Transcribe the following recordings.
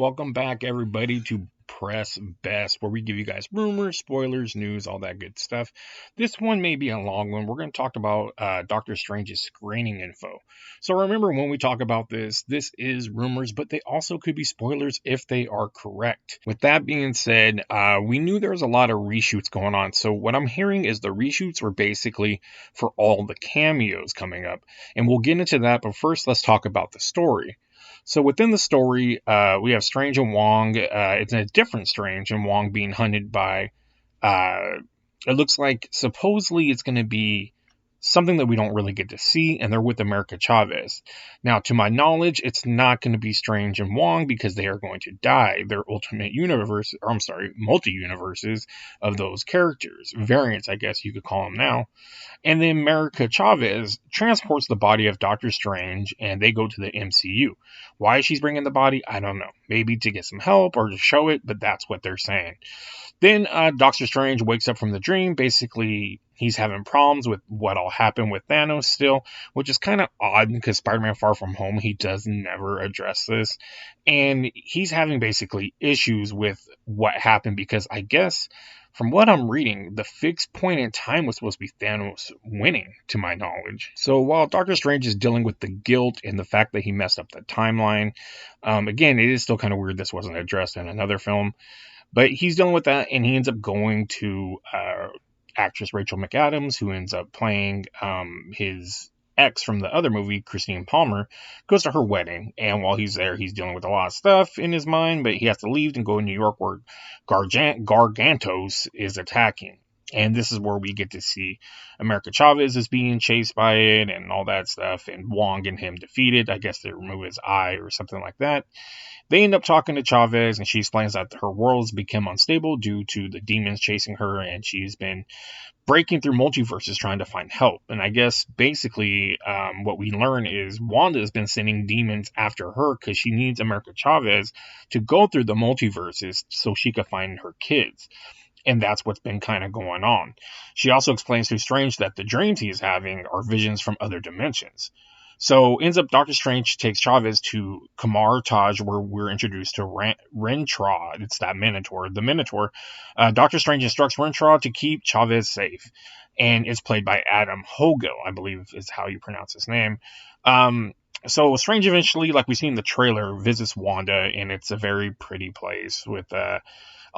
Welcome back, everybody, to Press Best, where we give you guys rumors, spoilers, news, all that good stuff. This one may be a long one. We're going to talk about Doctor Strange's screening info. So remember, when we talk about this is rumors, but they also could be spoilers if they are correct. With that being said, we knew there was a lot of reshoots going on. So what I'm hearing is the reshoots were basically for all the cameos coming up. And we'll get into that, but first let's talk about the story. So within the story, we have Strange and Wong. It's a different Strange and Wong being hunted by. Uh, it looks like supposedly it's going to be something that we don't really get to see, and they're with America Chavez. Now, to my knowledge, it's not going to be Strange and Wong because they are going to die. They're alternate universe, or I'm sorry, multi-universes of those characters. Variants, I guess you could call them now. And then America Chavez transports the body of Doctor Strange and they go to the MCU. Why she's bringing the body, I don't know. Maybe to get some help or to show it, but that's what they're saying. Then Doctor Strange wakes up from the dream. Basically, he's having problems with what all happened with Thanos still, which is kind of odd because Spider-Man Far From Home, he does never address this. And he's having basically issues with what happened because I guess from what I'm reading, the fixed point in time was supposed to be Thanos winning, to my knowledge. So while Doctor Strange is dealing with the guilt and the fact that he messed up the timeline, again, it is still kind of weird this wasn't addressed in another film. But he's dealing with that, and he ends up going to actress Rachel McAdams, who ends up playing his ex from the other movie, Christine Palmer, goes to her wedding. And while he's there, he's dealing with a lot of stuff in his mind, but he has to leave and go to New York where Gargantos is attacking. And this is where we get to see America Chavez is being chased by it and all that stuff, and Wong and him defeated. I guess they remove his eye or something like that. They end up talking to Chavez, and she explains that her world has become unstable due to the demons chasing her, and she's been breaking through multiverses trying to find help. And I guess basically what we learn is Wanda has been sending demons after her because she needs America Chavez to go through the multiverses so she can find her kids. And that's what's been kind of going on. She also explains to Strange that the dreams he's having are visions from other dimensions. So ends up Doctor Strange takes Chavez to Kamar Taj, where we're introduced to Rentra. It's that Minotaur. The Minotaur. Doctor Strange instructs Rentra to keep Chavez safe. And it's played by Adam Hogel, I believe is how you pronounce his name. So Strange eventually, like we see in the trailer, visits Wanda, and it's a very pretty place with a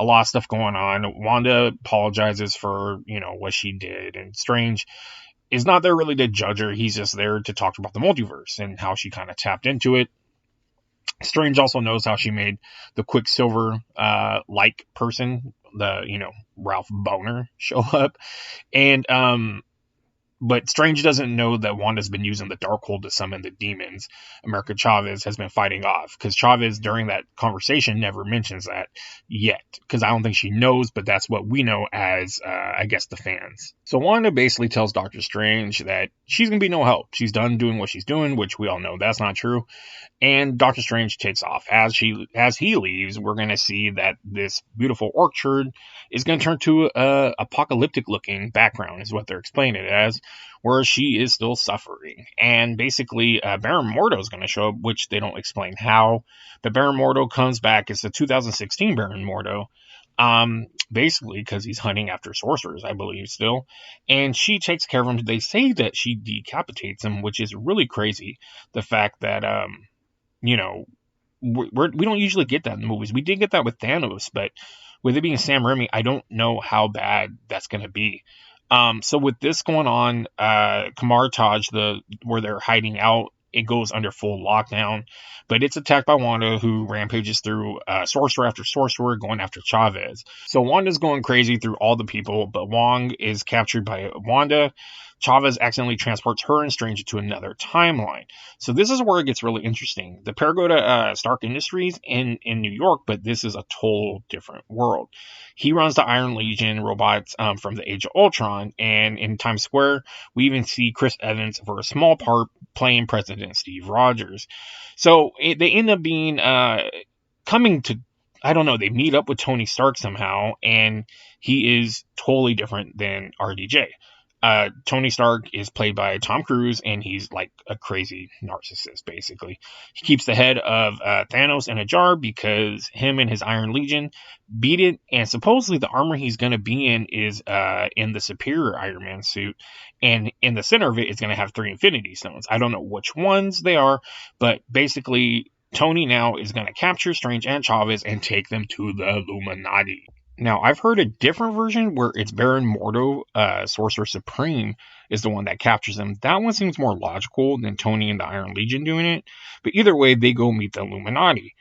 lot of stuff going on. Wanda apologizes for, what she did, and Strange is not there really to judge her. He's just there to talk about the multiverse and how she kind of tapped into it. Strange also knows how she made the Quicksilver like person, the Ralph Boner, show up. And but Strange doesn't know that Wanda's been using the Darkhold to summon the demons America Chavez has been fighting off. Because Chavez, during that conversation, never mentions that yet. Because I don't think she knows, but that's what we know as, I guess, the fans. So Wanda basically tells Doctor Strange that she's going to be no help. She's done doing what she's doing, which we all know that's not true. And Doctor Strange takes off. As he leaves, we're going to see that this beautiful orchard is going to turn to a apocalyptic looking background, is what they're explaining it as, where she is still suffering. And basically, Baron Mordo is going to show up, which they don't explain how. But Baron Mordo comes back. It's the 2016 Baron Mordo. Basically because he's hunting after sorcerers, I believe, still. And she takes care of him. They say that she decapitates him, which is really crazy. The fact that, we don't usually get that in the movies. We did get that with Thanos, but with it being Sam Raimi, I don't know how bad that's going to be. So with this going on, Kamar Taj, where they're hiding out, it goes under full lockdown, but it's attacked by Wanda, who rampages through sorcerer after sorcerer, going after Chavez. So Wanda's going crazy through all the people, but Wong is captured by Wanda. Chavez accidentally transports her and Strange to another timeline. So this is where it gets really interesting. The pair go to Stark Industries in New York, but this is a total different world. He runs the Iron Legion robots from the Age of Ultron, and in Times Square, we even see Chris Evans for a small part playing President Steve Rogers. So they end up being coming to, I don't know, they meet up with Tony Stark somehow, and he is totally different than RDJ. Tony Stark is played by Tom Cruise, and he's like a crazy narcissist, basically. He keeps the head of Thanos in a jar because him and his Iron Legion beat it, and supposedly the armor he's going to be in is in the superior Iron Man suit, and in the center of it is going to have 3 Infinity Stones. I don't know which ones they are, but basically Tony now is going to capture Strange and Chavez and take them to the Illuminati. Now, I've heard a different version where it's Baron Mordo, Sorcerer Supreme, is the one that captures them. That one seems more logical than Tony and the Iron Legion doing it. But either way, they go meet the Illuminati.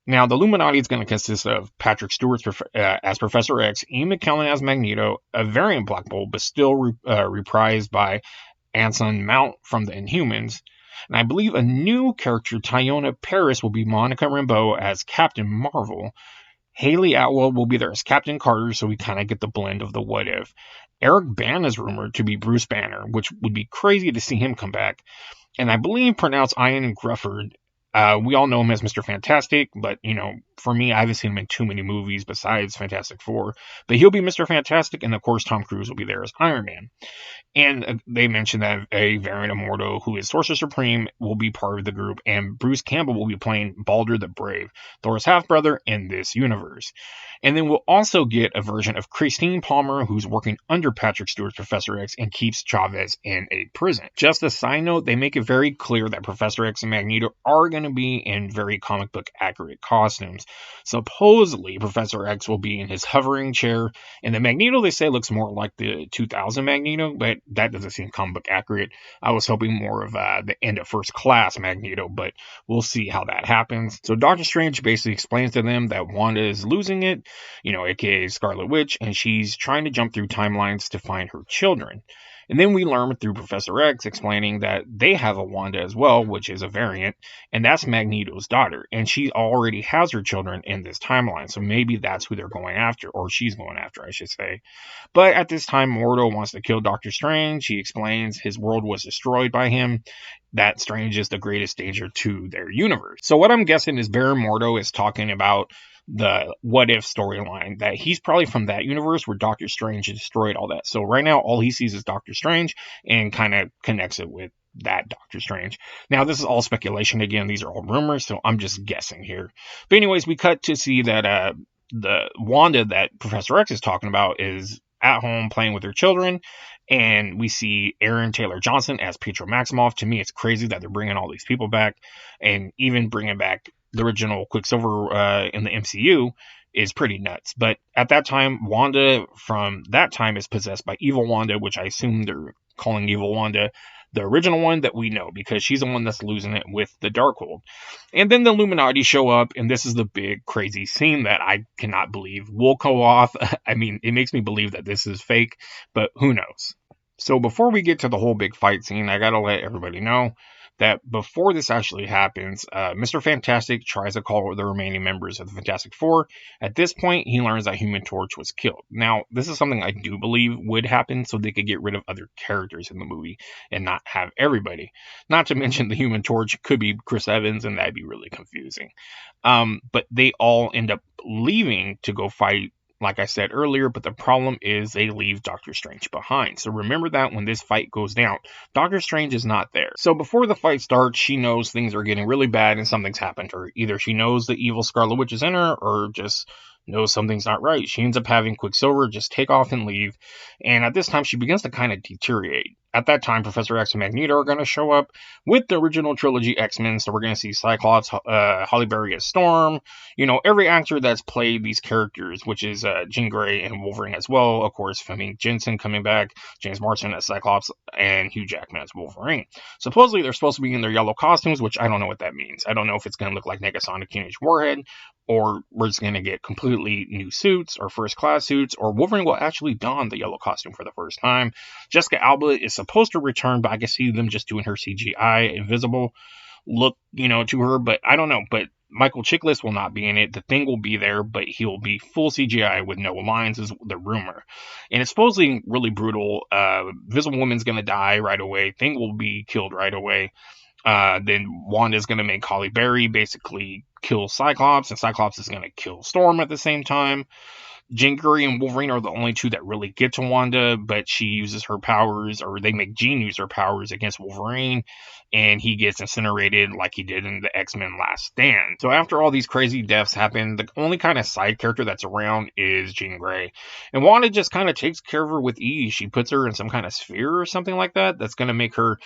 Now, the Illuminati is going to consist of Patrick Stewart as Professor X, Ian McKellen as Magneto, a variant Black Bolt, but still reprised by Anson Mount from the Inhumans. And I believe a new character, Teyonah Parris, will be Monica Rambeau as Captain Marvel. Haley Atwell will be there as Captain Carter, so we kind of get the blend of the what if. Eric Bana is rumored to be Bruce Banner, which would be crazy to see him come back. And I believe pronounced Ian Grufford. We all know him as Mr. Fantastic, but, for me, I haven't seen him in too many movies besides Fantastic Four. But he'll be Mr. Fantastic, and of course, Tom Cruise will be there as Iron Man. And they mentioned that a variant of Mordo, who is Sorcerer Supreme, will be part of the group, and Bruce Campbell will be playing Balder the Brave, Thor's half-brother in this universe. And then we'll also get a version of Christine Palmer, who's working under Patrick Stewart's Professor X and keeps Chavez in a prison. Just a side note, they make it very clear that Professor X and Magneto are going to be in very comic book accurate costumes. Supposedly, Professor X will be in his hovering chair, and the Magneto, they say, looks more like the 2000 Magneto, but that doesn't seem comic book accurate. I was hoping more of the end of First Class Magneto, but we'll see how that happens. So Doctor Strange basically explains to them that Wanda is losing it, aka Scarlet Witch, and she's trying to jump through timelines to find her children. And then we learn through Professor X explaining that they have a Wanda as well, which is a variant, and that's Magneto's daughter. And she already has her children in this timeline, so maybe that's who they're going after, or she's going after, I should say. But at this time, Mordo wants to kill Doctor Strange. He explains his world was destroyed by him, that Strange is the greatest danger to their universe. So what I'm guessing is Baron Mordo is talking about the what if storyline, that he's probably from that universe where Doctor Strange destroyed all that. So right now all he sees is Doctor Strange and kind of connects it with that Doctor Strange. Now this is all speculation again, these are all rumors, so I'm just guessing here. But anyways, we cut to see that the Wanda that Professor X is talking about is at home playing with her children, and we see Aaron Taylor Johnson as Pietro Maximoff. To me, it's crazy that they're bringing all these people back, and even bringing back the original Quicksilver in the MCU is pretty nuts. But at that time, Wanda from that time is possessed by Evil Wanda, which I assume they're calling Evil Wanda the original one that we know, because she's the one that's losing it with the Darkhold. And then the Illuminati show up, and this is the big crazy scene that I cannot believe will go off. I mean, it makes me believe that this is fake, but who knows? So before we get to the whole big fight scene, I gotta let everybody know that before this actually happens, Mr. Fantastic tries to call the remaining members of the Fantastic Four. At this point, he learns that Human Torch was killed. Now, this is something I do believe would happen so they could get rid of other characters in the movie and not have everybody. Not to mention the Human Torch could be Chris Evans, and that'd be really confusing. But they all end up leaving to go fight, like I said earlier, but the problem is they leave Doctor Strange behind. So remember that when this fight goes down, Doctor Strange is not there. So before the fight starts, she knows things are getting really bad and something's happened to her. Either she knows the evil Scarlet Witch is in her, or just knows something's not right. She ends up having Quicksilver just take off and leave. And at this time, she begins to kind of deteriorate. At that time, Professor X and Magneto are going to show up with the original trilogy X-Men. So we're going to see Cyclops, Halle Berry as Storm, every actor that's played these characters, which is Jean Grey and Wolverine as well. Of course, Famke Janssen coming back, James Marsden as Cyclops, and Hugh Jackman as Wolverine. Supposedly, they're supposed to be in their yellow costumes, which I don't know what that means. I don't know if it's going to look like Negasonic Teenage Warhead, or we're just going to get completely new suits or first class suits, or Wolverine will actually don the yellow costume for the first time. Jessica Alba is supposed to return, but I can see them just doing her CGI invisible look, to her, but I don't know. But Michael Chiklis will not be in it. The Thing will be there, but he'll be full CGI with no lines, is the rumor. And it's supposedly really brutal. Visible Woman's going to die right away. Thing will be killed right away. Then Wanda's going to make Halle Berry basically kill Cyclops, and Cyclops is going to kill Storm at the same time. Jean Grey and Wolverine are the only two that really get to Wanda, but she uses her powers, or they make Jean use her powers against Wolverine, and he gets incinerated like he did in the X-Men Last Stand. So after all these crazy deaths happen, the only kind of side character that's around is Jean Grey. And Wanda just kind of takes care of her with ease. She puts her in some kind of sphere or something like that that's going to make her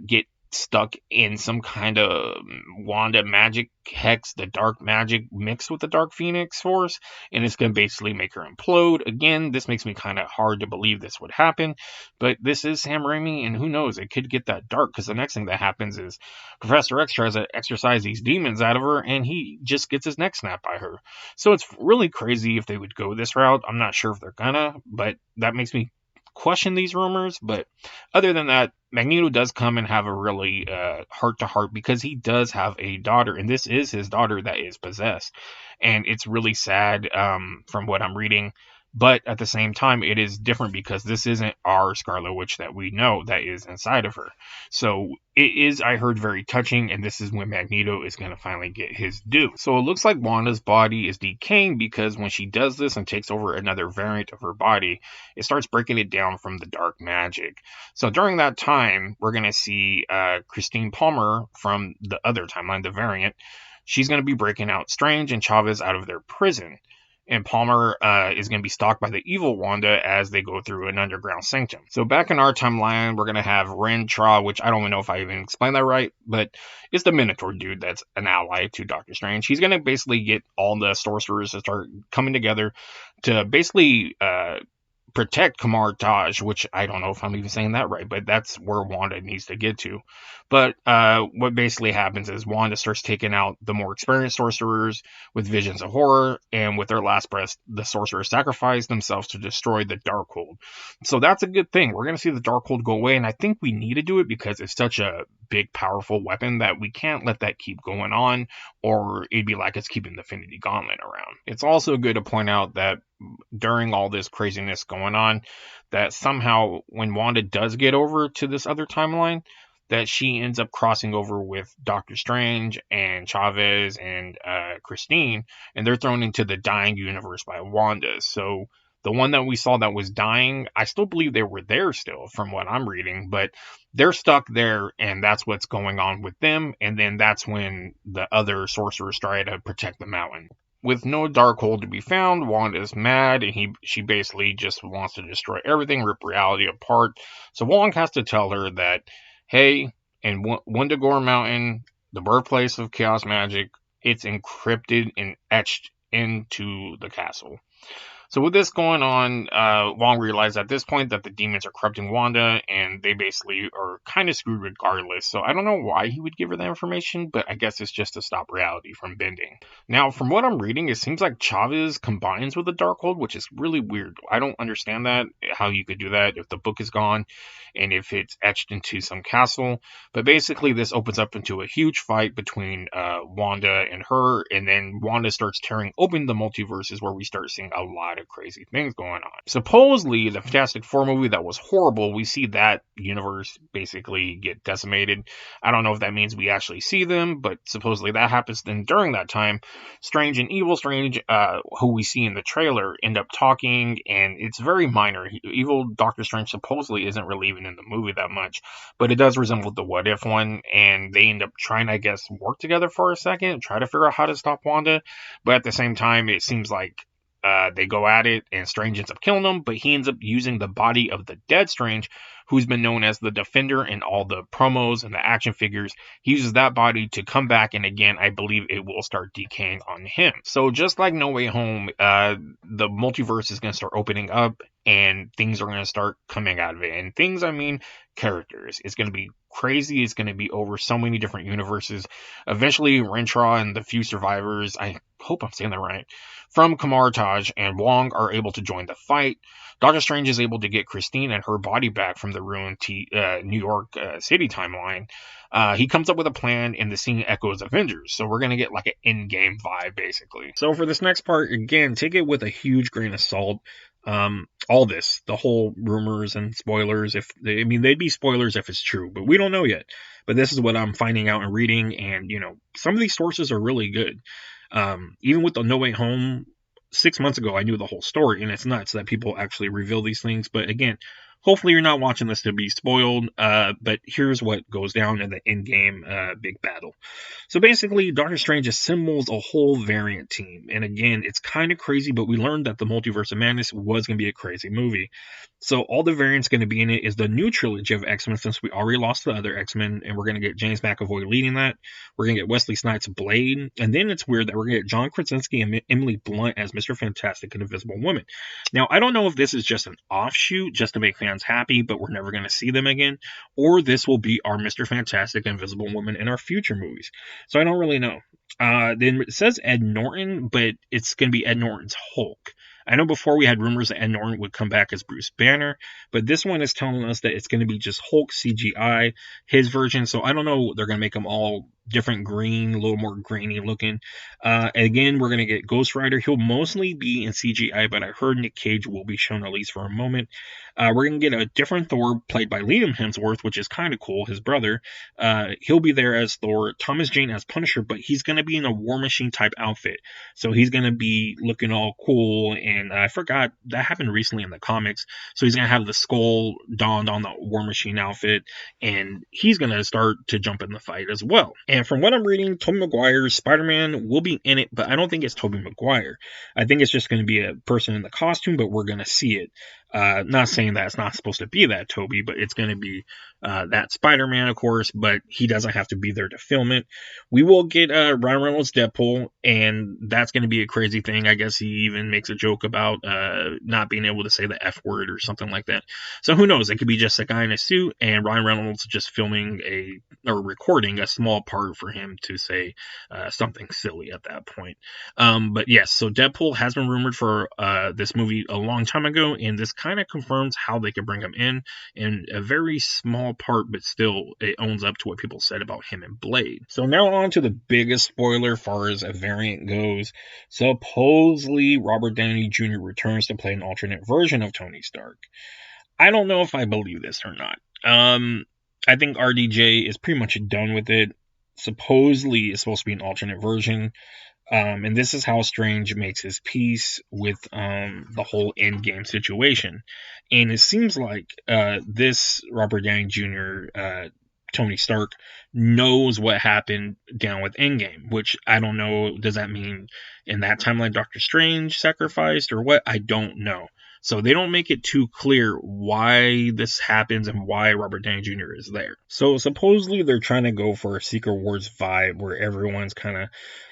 get stuck in some kind of Wanda magic hex, the dark magic mixed with the Dark Phoenix Force, and it's going to basically make her implode. Again, this makes me kind of hard to believe this would happen, but this is Sam Raimi, and who knows, it could get that dark, because the next thing that happens is Professor X tries to exorcise these demons out of her, and he just gets his neck snapped by her. So it's really crazy if they would go this route. I'm not sure if they're gonna, but that makes me question these rumors. But other than that, Magneto does come and have a really heart-to-heart, because he does have a daughter, and this is his daughter that is possessed, and it's really sad from what I'm reading. But at the same time, it is different because this isn't our Scarlet Witch that we know that is inside of her. So it is, I heard, very touching, and this is when Magneto is going to finally get his due. So it looks like Wanda's body is decaying, because when she does this and takes over another variant of her body, it starts breaking it down from the dark magic. So during that time, we're going to see Christine Palmer from the other timeline, the variant. She's going to be breaking out Strange and Chavez out of their prison. And Palmer is going to be stalked by the evil Wanda as they go through an underground sanctum. So back in our timeline, we're going to have Ren Tra, which I don't even know if I even explained that right, but it's the Minotaur dude that's an ally to Doctor Strange. He's going to basically get all the sorcerers to start coming together to basically protect Kamar Taj, which I don't know if I'm even saying that right, but that's where Wanda needs to get to. But what basically happens is Wanda starts taking out the more experienced sorcerers with visions of horror, and with their last breath, the sorcerers sacrifice themselves to destroy the Darkhold. So that's a good thing. We're going to see the Darkhold go away, and I think we need to do it because it's such a big, powerful weapon that we can't let that keep going on, or it'd be like it's keeping the Infinity Gauntlet around. It's also good to point out that during all this craziness going on, that somehow when Wanda does get over to this other timeline, that she ends up crossing over with Doctor Strange and Chavez and Christine, and they're thrown into the dying universe by Wanda. So the one that we saw that was dying, I still believe they were there still from what I'm reading, but they're stuck there, and that's what's going on with them. And then that's when the other sorcerers try to protect the mountain. With no Darkhold to be found, Wanda's mad, and she basically just wants to destroy everything, rip reality apart. So Wong has to tell her that, hey, in Wundagore Mountain, the birthplace of chaos magic, it's encrypted and etched into the castle. So with this going on, Wong realized at this point that the demons are corrupting Wanda, and they basically are kind of screwed regardless. So I don't know why he would give her that information, but I guess it's just to stop reality from bending. Now, from what I'm reading, it seems like Chavez combines with the Darkhold, which is really weird. I don't understand that, how you could do that if the book is gone and if it's etched into some castle. But basically, this opens up into a huge fight between Wanda and her, and then Wanda starts tearing open the multiverses, where we start seeing a lot of crazy things going on. Supposedly, the Fantastic Four movie that was horrible, we see that universe basically get decimated. I don't know if that means we actually see them, but supposedly that happens. Then during that time, Strange and Evil Strange, who we see in the trailer, end up talking, and it's very minor. Evil Doctor Strange supposedly isn't really even in the movie that much, but it does resemble the What If one, and they end up trying, I guess, work together for a second, try to figure out how to stop Wanda, but at the same time, it seems like they go at it, and Strange ends up killing him, but he ends up using the body of the dead Strange, who's been known as the Defender in all the promos and the action figures. He uses that body to come back, and again, I believe it will start decaying on him. So just like No Way Home, the multiverse is going to start opening up, and things are going to start coming out of it. And things, I mean, characters. It's going to be crazy. It's going to be over so many different universes. Eventually, Rentra and the few survivors, I hope I'm saying that right, from Kamar Taj and Wong are able to join the fight. Doctor Strange is able to get Christine and her body back from the ruined New York City timeline. He comes up with a plan, and the scene echoes Avengers. So we're going to get like an in-game vibe, basically. So for this next part, again, take it with a huge grain of salt. All this, the whole rumors and spoilers, they'd be spoilers if it's true, but we don't know yet. But this is what I'm finding out and reading, and, some of these sources are really good. Even with the No Way Home 6 months ago I knew the whole story, and it's nuts that people actually reveal these things. But again, hopefully you're not watching this to be spoiled. But here's what goes down in the in-game big battle. So basically, Doctor Strange assembles a whole variant team. And again, it's kind of crazy, but we learned that the Multiverse of Madness was going to be a crazy movie. So all the variants going to be in it is the new trilogy of X-Men, since we already lost the other X-Men, and we're going to get James McAvoy leading that. We're going to get Wesley Snipes' Blade, and then it's weird that we're going to get John Krasinski and Emily Blunt as Mr. Fantastic and Invisible Woman. Now, I don't know if this is just an offshoot just to make fans happy, but we're never going to see them again, or this will be our Mr. Fantastic and Invisible Woman in our future movies. So I don't really know. Then it says Ed Norton, but it's going to be Ed Norton's Hulk. I know before we had rumors that Ed Norton would come back as Bruce Banner, but this one is telling us that it's going to be just Hulk CGI, his version. So I don't know. They're going to make them all different green, a little more grainy looking. Again, we're going to get Ghost Rider. He'll mostly be in CGI, but I heard Nick Cage will be shown at least for a moment. We're going to get a different Thor played by Liam Hemsworth, which is kind of cool, his brother. He'll be there as Thor. Thomas Jane as Punisher, but he's going to be in a War Machine type outfit. So he's going to be looking all cool, and I forgot, that happened recently in the comics. So he's going to have the skull donned on the War Machine outfit, and he's going to start to jump in the fight as well. And from what I'm reading, Tobey Maguire's Spider-Man will be in it, but I don't think it's Tobey Maguire. I think it's just going to be a person in the costume, but we're going to see it. Not saying that it's not supposed to be that Toby, but it's going to be that Spider-Man, of course, but he doesn't have to be there to film it. We will get Ryan Reynolds' Deadpool, and that's going to be a crazy thing. I guess he even makes a joke about not being able to say the F word or something like that. So who knows? It could be just a guy in a suit, and Ryan Reynolds just filming or recording a small part for him to say something silly at that point. But yes, so Deadpool has been rumored for this movie a long time ago, and this kind of confirms how they could bring him in a very small part, but still it owns up to what people said about him and Blade. So now on to the biggest spoiler as far as a variant goes. Supposedly Robert Downey Jr. returns to play an alternate version of Tony Stark. I don't know if I believe this or not. I think RDJ is pretty much done with it. Supposedly it's supposed to be an alternate version. And this is how Strange makes his peace with the whole endgame situation. And it seems like this Robert Downey Jr., Tony Stark, knows what happened down with Endgame, which I don't know. Does that mean in that timeline Doctor Strange sacrificed or what? I don't know. So they don't make it too clear why this happens and why Robert Downey Jr. is there. So supposedly they're trying to go for a Secret Wars vibe where everyone's kind of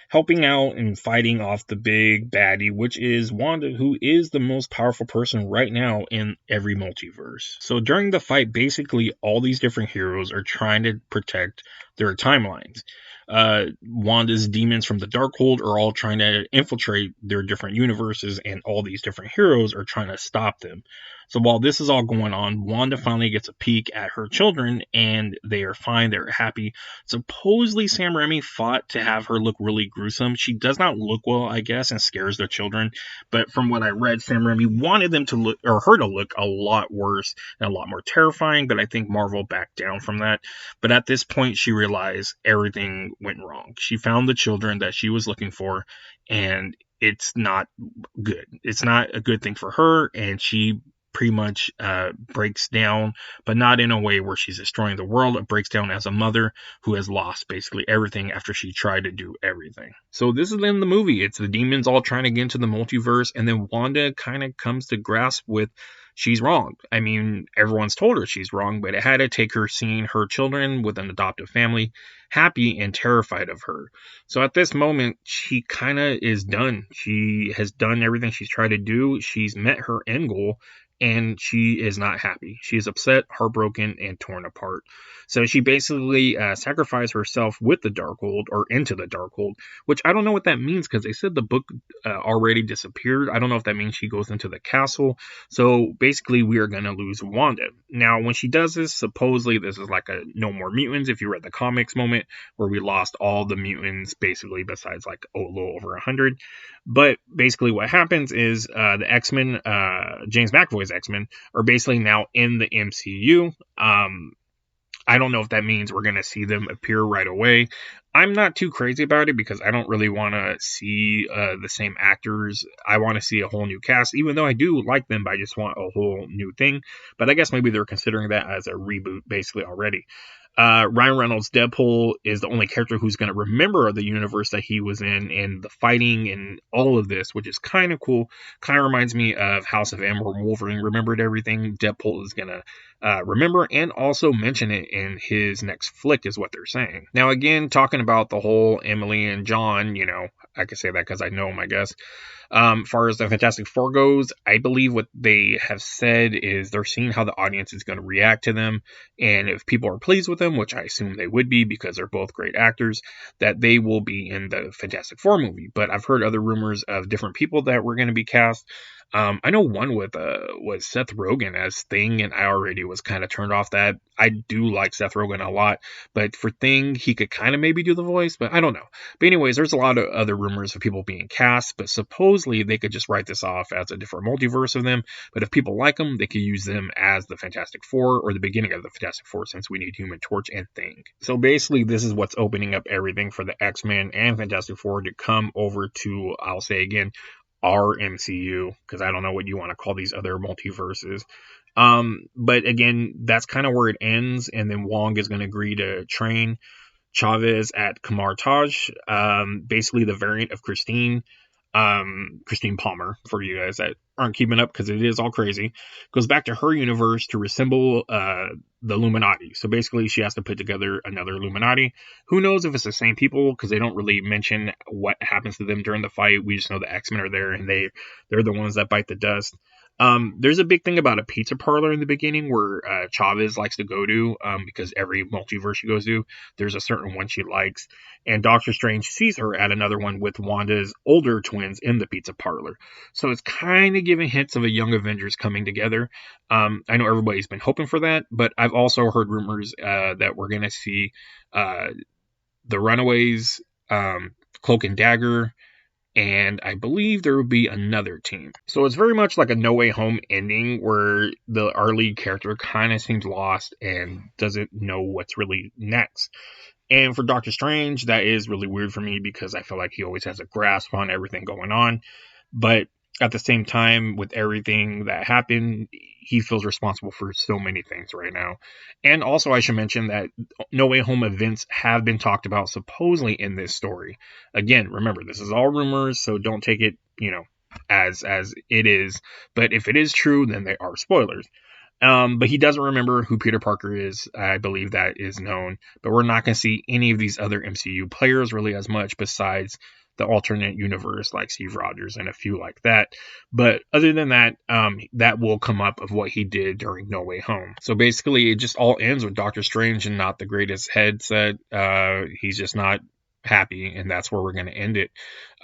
helping out and fighting off the big baddie, which is Wanda, who is the most powerful person right now in every multiverse. So during the fight, basically all these different heroes are trying to protect their timelines. Wanda's demons from the Darkhold are all trying to infiltrate their different universes, and all these different heroes are trying to stop them. So while this is all going on, Wanda finally gets a peek at her children, and they are fine. They're happy. Supposedly, Sam Raimi fought to have her look really gruesome. She does not look well, I guess, and scares the children. But from what I read, Sam Raimi wanted them to look, or her to look, a lot worse and a lot more terrifying. But I think Marvel backed down from that. But at this point, she realized everything went wrong. She found the children that she was looking for, and it's not good. It's not a good thing for her, and she pretty much breaks down, but not in a way where she's destroying the world. It breaks down as a mother who has lost basically everything after she tried to do everything. So this is in the movie. It's the demons all trying to get into the multiverse, and then Wanda kind of comes to grasp with she's wrong. I mean, everyone's told her she's wrong, but it had to take her seeing her children with an adoptive family happy and terrified of her. So at this moment, she kind of is done. She has done everything she's tried to do. She's met her end goal, and she is not happy. She is upset, heartbroken, and torn apart. So she basically sacrificed herself with the Darkhold, or into the Darkhold, which I don't know what that means, because they said the book already disappeared. I don't know if that means she goes into the castle. So basically, we are going to lose Wanda. Now, when she does this, supposedly this is like a no more mutants, if you read the comics moment, where we lost all the mutants, basically, besides like a little over 100. But basically what happens is the X-Men, James McAvoy's X-Men, are basically now in the MCU. I don't know if that means we're going to see them appear right away. I'm not too crazy about it because I don't really want to see the same actors. I want to see a whole new cast, even though I do like them, but I just want a whole new thing. But I guess maybe they're considering that as a reboot basically already. Ryan Reynolds' Deadpool is the only character who's going to remember the universe that he was in and the fighting and all of this, which is kind of cool. Kind of reminds me of House of M, where Wolverine remembered everything. Deadpool is going to remember and also mention it in his next flick, is what they're saying. Now, again, talking about the whole Emily and John, I can say that because I know him, I guess. Far as the Fantastic Four goes, I believe what they have said is they're seeing how the audience is going to react to them, and if people are pleased with them, which I assume they would be because they're both great actors, that they will be in the Fantastic Four movie. But I've heard other rumors of different people that were going to be cast. I know one with was Seth Rogen as Thing, and I already was kind of turned off that. I do like Seth Rogen a lot, but for Thing, he could kind of maybe do the voice, but I don't know. But anyways, there's a lot of other rumors of people being cast, but supposedly they could just write this off as a different multiverse of them. But if people like them, they could use them as the Fantastic Four or the beginning of the Fantastic Four, since we need Human Torch and Thing. So basically, this is what's opening up everything for the X-Men and Fantastic Four to come over to, I'll say again, our MCU, because I don't know what you want to call these other multiverses. But again, that's kind of where it ends, and then Wong is going to agree to train Chavez at Kamar Taj, basically the variant of Christine Palmer, for you guys that aren't keeping up, because it is all crazy, goes back to her universe to resemble the Illuminati. So basically, she has to put together another Illuminati. Who knows if it's the same people, because they don't really mention what happens to them during the fight. We just know the X-Men are there, and they're the ones that bite the dust. There's a big thing about a pizza parlor in the beginning where Chavez likes to go to, because every multiverse she goes to, there's a certain one she likes. And Doctor Strange sees her at another one with Wanda's older twins in the pizza parlor. So it's kind of giving hints of a Young Avengers coming together. I know everybody's been hoping for that, but I've also heard rumors that we're going to see the Runaways, Cloak and Dagger, and I believe there will be another team. So it's very much like a No Way Home ending where our lead character kind of seems lost and doesn't know what's really next. And for Doctor Strange, that is really weird for me because I feel like he always has a grasp on everything going on. But at the same time, with everything that happened, he feels responsible for so many things right now. And also, I should mention that No Way Home events have been talked about supposedly in this story. Again, remember, this is all rumors, so don't take it, as it is. But if it is true, then they are spoilers. But he doesn't remember who Peter Parker is. I believe that is known. But we're not going to see any of these other MCU players really as much besides the alternate universe like Steve Rogers and a few like that. But other than that, that will come up of what he did during No Way Home. So basically, it just all ends with Doctor Strange and not the greatest headset. He's just not happy, and that's where we're going to end it.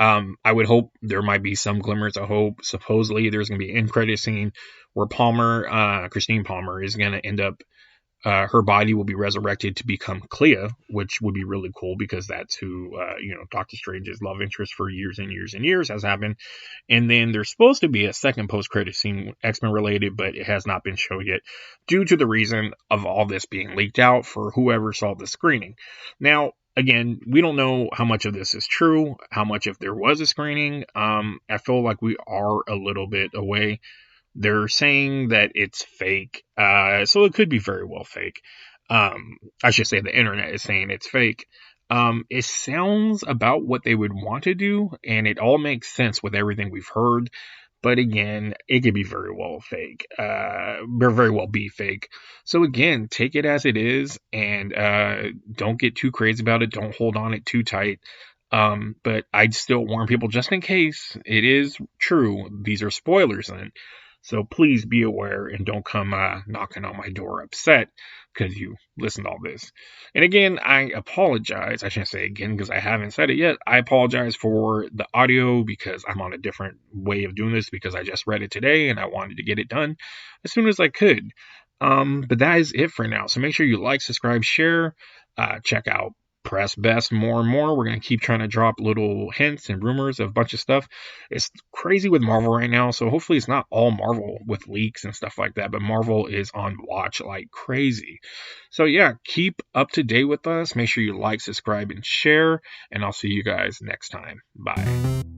I would hope there might be some glimmers of hope. Supposedly, there's going to be an end credit scene where Christine Palmer, is going to end up, her body will be resurrected to become Clea, which would be really cool because that's who, Doctor Strange's love interest for years and years and years has happened. And then there's supposed to be a second post-credit scene, X-Men related, but it has not been shown yet due to the reason of all this being leaked out for whoever saw the screening. Now, again, we don't know how much of this is true, how much if there was a screening. I feel like we are a little bit away. They're saying that it's fake, so it could be very well fake. I should say the internet is saying it's fake. It sounds about what they would want to do, and it all makes sense with everything we've heard. But again, it could be very well fake, or very well be fake. So again, take it as it is, and don't get too crazy about it. Don't hold on it too tight. But I'd still warn people just in case it is true. These are spoilers then. So please be aware and don't come knocking on my door upset because you listened to all this. And again, I apologize. I shouldn't say again because I haven't said it yet. I apologize for the audio because I'm on a different way of doing this because I just read it today and I wanted to get it done as soon as I could. But that is it for now. So make sure you like, subscribe, share, check out press best more and more. We're going to keep trying to drop little hints and rumors of a bunch of stuff. It's crazy with Marvel right now, so hopefully it's not all Marvel with leaks and stuff like that, but Marvel is on watch like crazy. So yeah, keep up to date with us. Make sure you like, subscribe, and share, and I'll see you guys next time. Bye.